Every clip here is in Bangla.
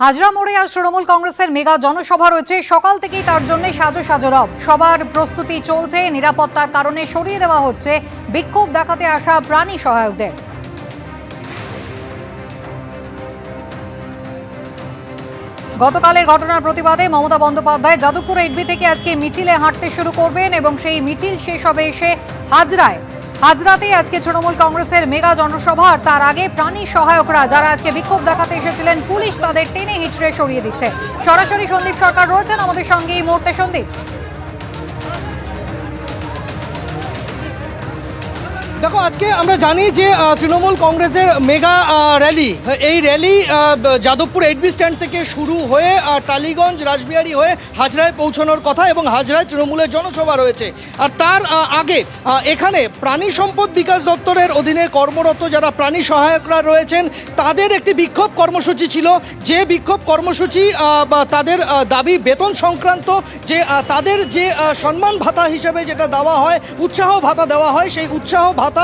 হাজরা মোড়ে আজ তৃণমূল কংগ্রেসের মেগা জনসভা রয়েছে। সকাল থেকেই তার জন্য সাজো রব। সবার প্রস্তুতি চলছে। নিরাপত্তার কারণে সরিয়ে দেওয়া হচ্ছে বিক্ষোভ দেখাতে আসা প্রাণী সহায়কদের। গতকালের ঘটনার প্রতিবাদে মমতা বন্দ্যোপাধ্যায় যাদবপুর এডবি থেকে আজকে মিছিলে হাঁটতে শুরু করবেন এবং সেই মিছিল শেষ হবে এসে হাজরাতেই আজকে তৃণমূল কংগ্রেসের মেগা জনসভা। আর তার আগে প্রাণী সহায়করা যারা আজকে বিক্ষোভ দেখাতে এসেছিলেন, পুলিশ তাদের টেনে হিঁচড়ে সরিয়ে দিচ্ছে। সরাসরি সন্দীপ সরকার রয়েছেন আমাদের সঙ্গে এই মুহূর্তে। সন্দীপ, দেখো, আজকে আমরা জানি যে তৃণমূল কংগ্রেসের মেগা র্যালি, এই র্যালি যাদবপুর এডবি স্ট্যান্ড থেকে শুরু হয়ে টালিগঞ্জ রাসবিহারী হয়ে হাজরায় পৌঁছানোর কথা এবং হাজরায় তৃণমূলের জনসভা রয়েছে। আর তার আগে এখানে প্রাণী সম্পদ বিকাশ দপ্তরের অধীনে কর্মরত যারা প্রাণী সহায়করা রয়েছেন তাদের একটি বিক্ষোভ কর্মসূচি ছিল। যে বিক্ষোভ কর্মসূচি তাদের দাবি বেতন সংক্রান্ত, যে তাদের যে সম্মান ভাতা হিসেবে যেটা দেওয়া হয়, উৎসাহ ভাতা দেওয়া হয়, সেই উৎসাহ ভাতার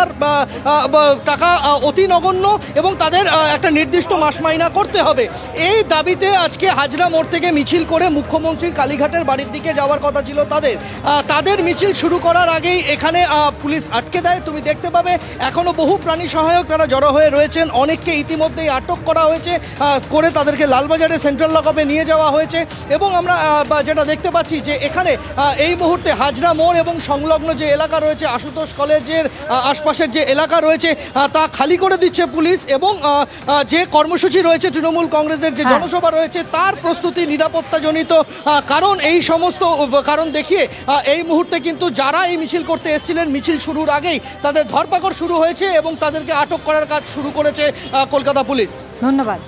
টাকা অতি নগণ্য এবং তাদের একটা নির্দিষ্ট মাস মাইনা করতে হবে। এই দাবিতে আজকে হাজরা মোড় থেকে মিছিল করে মুখ্যমন্ত্রীর কালীঘাটের বাড়ির দিকে যাওয়ার কথা ছিল তাদের মিছিল শুরু করার আগেই এখানে পুলিশ আটকে দেয়। তুমি দেখতে পাবে এখনও বহু প্রাণী সহায়ক তারা জড়ো হয়ে রয়েছেন। অনেককে ইতিমধ্যেই আটক করা হয়েছে, করে তাদেরকে লালবাজারে সেন্ট্রাল লকআপে নিয়ে যাওয়া হয়েছে। এবং আমরা যেটা দেখতে পাচ্ছি যে এখানে এই মুহূর্তে হাজরা মোড় এবং সংলগ্ন যে এলাকা রয়েছে, আশুতোষ কলেজের আশপাশের যে এলাকা রয়েছে তা খালি করে দিচ্ছে পুলিশ। এবং যে কর্মসূচি রয়েছে তৃণমূল কংগ্রেসের যে জনসভা রয়েছে তার প্রস্তুতি নিরাপত্তাজনিত কারণ, এই সমস্ত কারণ দেখিয়ে এই মুহূর্তে কিন্তু যারা এই মিছিল করতে এসেছিলেন, মিছিল শুরুর আগেই তাদের ধরপাকড় শুরু হয়েছে এবং তাদেরকে আটক করার কাজ শুরু করেছে কলকাতা পুলিশ। ধন্যবাদ।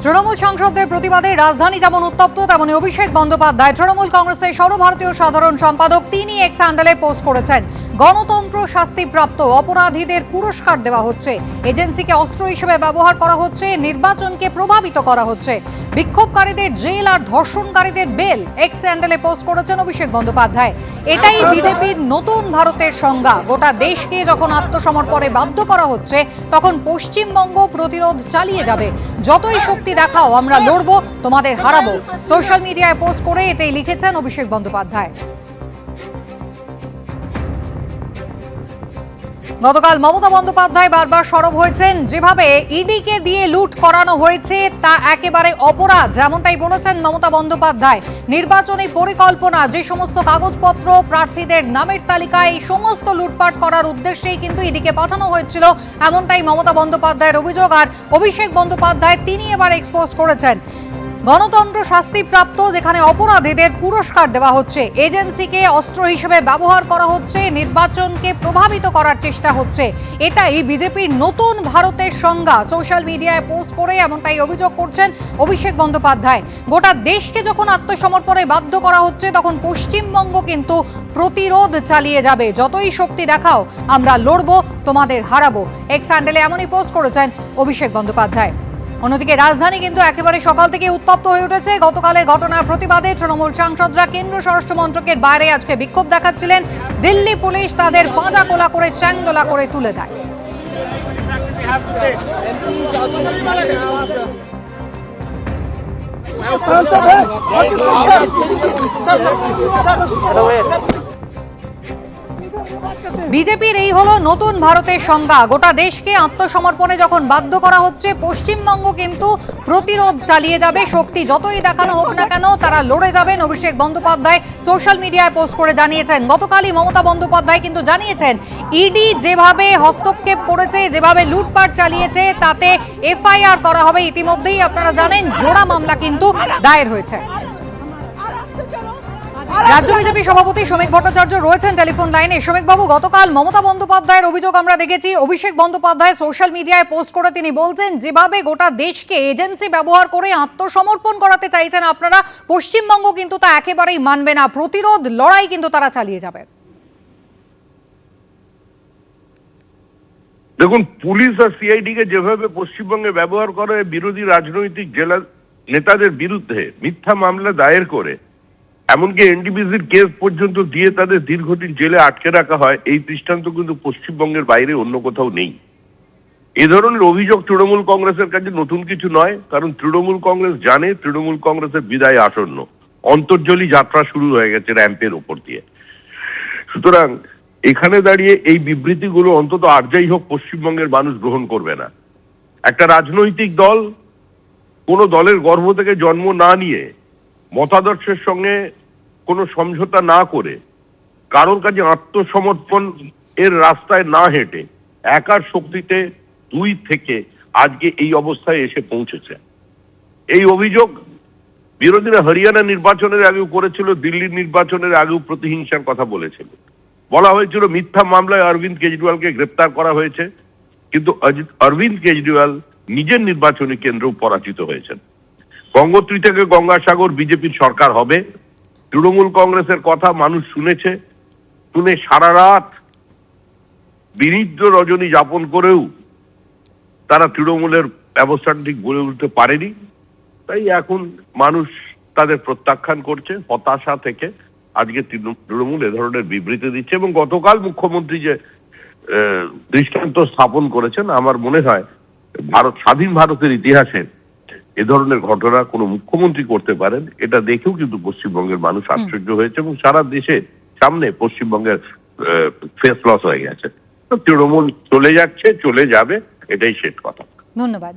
তৃণমূল সাংসদদের প্রতিবাদে রাজধানী যেমন উত্তপ্ত, তেমনি অভিষেক বন্দ্যোপাধ্যায় তৃণমূল কংগ্রেসের সর্বভারতীয় সাধারণ সম্পাদক, তিনি এক্স হ্যান্ডেলে পোস্ট করেছেন, গণতন্ত্র শাস্তিপ্রাপ্ত অপরাধীদের পুরস্কার দেওয়া হচ্ছে, এজেন্সিকে অস্ত্র হিসেবে ব্যবহার করা হচ্ছে, নির্বাচনকে প্রভাবিত করা হচ্ছে, বিক্ষোভকারীদের জেল আর ধর্ষণকারীদের বেল। এক্স হ্যান্ডেলে পোস্ট করেছেন অভিষেক বন্দ্যোপাধ্যায়। এটাই বিজেপির নতুন ভারতের সংজ্ঞা। গোটা দেশকে যখন আত্মসমর্পণে বাধ্য করা হচ্ছে তখন পশ্চিমবঙ্গ প্রতিরোধ চালিয়ে যাবে। যতই শক্তি দেখাও, আমরা লড়বো, তোমাদের হারাবো। সোশ্যাল মিডিয়ায় পোস্ট করে এটাই লিখেছেন অভিষেক বন্দ্যোপাধ্যায়। গতকাল মমতা বন্দ্যোপাধ্যায় বারবার সরব হয়েছেন, যেভাবে ইডিকে দিয়ে লুট করানো হয়েছে তা একেবারে অপরাধ। যেমনটাই বলেছেন মমতা বন্দ্যোপাধ্যায়, নির্বাচনী পরিকল্পনা, যে সমস্ত কাগজপত্র প্রার্থীদের নামের তালিকায়, এই সমস্ত লুটপাট করার উদ্দেশ্যেই কিন্তু ইডিকে পাঠানো হয়েছিল, এমনটাই মমতা বন্দ্যোপাধ্যায়ের অভিযোগ। আর অভিষেক বন্দ্যোপাধ্যায় তিনি এবার এক্সপোজ করেছেন, গণতন্ত্র শাস্তিপ্রাপ্ত, যেখানে অপরাধীদের পুরস্কার দেওয়া হচ্ছে, এজেন্সিকে অস্ত্র হিসেবে ব্যবহার করা হচ্ছে, নির্বাচনকে প্রভাবিত করার চেষ্টা হচ্ছে। এটাই বিজেপির নতুন ভারতের সংজ্ঞা। সোশ্যাল মিডিয়ায় পোস্ট করে এমনটাই অভিযোগ করছেন অভিষেক বন্দ্যোপাধ্যায়। গোটা দেশকে যখন আত্মসমর্পণে বাধ্য করা হচ্ছে তখন পশ্চিমবঙ্গ কিন্তু প্রতিরোধ চালিয়ে যাবে। যতই শক্তি দেখাও, আমরা লড়বো, তোমাদের হারাবো। এক্স হ্যান্ডেলে এমনই পোস্ট করেছেন অভিষেক বন্দ্যোপাধ্যায়। অন্যদিকে রাজধানী কিন্তু একেবারে সকাল থেকে উত্তপ্ত হয়ে উঠেছে। গতকালের ঘটনার প্রতিবাদে তৃণমূল সাংসদরা কেন্দ্রীয় স্বরাষ্ট্র মন্ত্রকের বাইরে আজকে বিক্ষোভ দেখাচ্ছিলেন। দিল্লি পুলিশ তাদের পাঁজা কোলা করে চ্যাংদোলা করে তুলে দেয়। বিজেপির এই হলো নতুন ভারতের সংজ্ঞা। গোটা দেশকে আত্মসমর্পণে যখন বাধ্য করা হচ্ছে, পশ্চিমবঙ্গ কিন্তু প্রতিরোধ চালিয়ে যাবে। শক্তি যতই দেখানো হোক না কেন, তারা লড়ে যাবেন। অভিষেক বন্দ্যোপাধ্যায় সোশ্যাল মিডিয়ায় পোস্ট করে জানিয়েছেন। গতকালই মমতা বন্দ্যোপাধ্যায় কিন্তু জানিয়েছেন, ইডি যেভাবে হস্তক্ষেপ করেছে, যেভাবে লুটপাট চালিয়েছে, তাতে এফআইআর করা হবে। ইতিমধ্যেই আপনারা জানেন, জোড়া মামলা কিন্তু দায়ের হয়েছে। রাজ্য বিজেপি সভাপতি শ্রমিক ভট্টাচার্য রয়েছেন টেলিফোন লাইনে। শ্রমিক বাবু, গতকাল মমতা বন্দ্যোপাধ্যায়ের অভিযোগ আমরা দেখেছি, অভিষেক বন্দ্যোপাধ্যায় সোশ্যাল মিডিয়ায় পোস্ট করে তিনি বলছেন, যেভাবে গোটা দেশকে এজেন্সি ব্যবহার করে আত্মসমর্পণ করাতে চাইছেন আপনারা, পশ্চিমবঙ্গ কিন্তু তা একেবারেই মানবে না। প্রতিরোধ লড়াই কিন্তু তারা চালিয়ে যাবে। দেখুন, পুলিশ আর সিআইডি কে যেভাবে পশ্চিমবঙ্গে ব্যবহার করে বিরোধী রাজনৈতিক জেলা নেতাদের বিরুদ্ধে মিথ্যা মামলা দায়ের করে, এমনকি এনডিপিসির কেস পর্যন্ত দিয়ে তাদের দীর্ঘদিন জেলে আটকে রাখা হয়, এই দৃষ্টান্ত কিন্তু পশ্চিমবঙ্গের বাইরে অন্য কোথাও নেই। এ ধরনের অভিযোগ তৃণমূল কংগ্রেসের কাছে নতুন কিছু নয়, কারণ তৃণমূল কংগ্রেস জানে তৃণমূল কংগ্রেসের বিদায় আসন্ন, অন্তর্জলী যাত্রা শুরু হয়ে গেছে র্যাম্পের ওপর দিয়ে। সুতরাং এখানে দাঁড়িয়ে এই বিবৃতিগুলো অন্তত আর যাই হোক পশ্চিমবঙ্গের মানুষ গ্রহণ করবে না। একটা রাজনৈতিক দল কোনো দলের গর্ভ থেকে জন্ম না নিয়ে, মতাদর্শের সঙ্গে কোনো সমঝোতা না করে, কারোর কাছে আত্মসমর্পণ এর রাস্তায় না হেঁটে একার শক্তিতে দুই থেকে আজকে এই অবস্থায় এসে পৌঁছেছে। এই অভিযোগ বিরোধীরা হরিয়ানা নির্বাচনের আগেও করেছিল, দিল্লির নির্বাচনের আগেও প্রতিহিংসার কথা বলেছিল। বলা হয়েছিল মিথ্যা মামলায় অরবিন্দ কেজরিওয়ালকে গ্রেপ্তার করা হয়েছে, কিন্তু অরবিন্দ কেজরিওয়াল নিজের নির্বাচনী কেন্দ্রেও পরাজিত হয়েছেন। গঙ্গোত্রী থেকে গঙ্গাসাগর বিজেপির সরকার হবে। তৃণমূল কংগ্রেসের কথা মানুষ শুনেছে, শুনে সারা রাত বিনিদ্র রজনী যাপন করেও তারা তৃণমূলের ব্যবস্থাটা ঠিক গড়ে উঠতে পারেনি। তাই এখন মানুষ তাদের প্রত্যাখ্যান করছে হতাশা থেকে। আজকে তৃণমূল এ ধরনের বিবৃতি দিচ্ছে এবং গতকাল মুখ্যমন্ত্রী যে দৃষ্টান্ত স্থাপন করেছেন, আমার মনে হয় স্বাধীন ভারতের ইতিহাসে এ ধরনের ঘটনা কোনো মুখ্যমন্ত্রী করতে পারেন, এটা দেখেও কিন্তু পশ্চিমবঙ্গের মানুষ আশ্চর্য হয়েছে এবং সারা দেশে সামনে পশ্চিমবঙ্গের ফেস লস হয়ে গেছে। তো তৃণমূল চলে যাচ্ছে, চলে যাবে, এটাই শেষ কথা। ধন্যবাদ।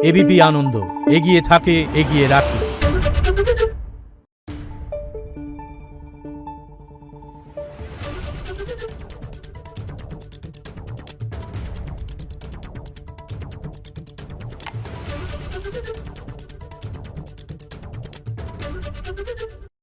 এবিপি আনন্দ, এগিয়ে থাকে, এগিয়ে রাখে।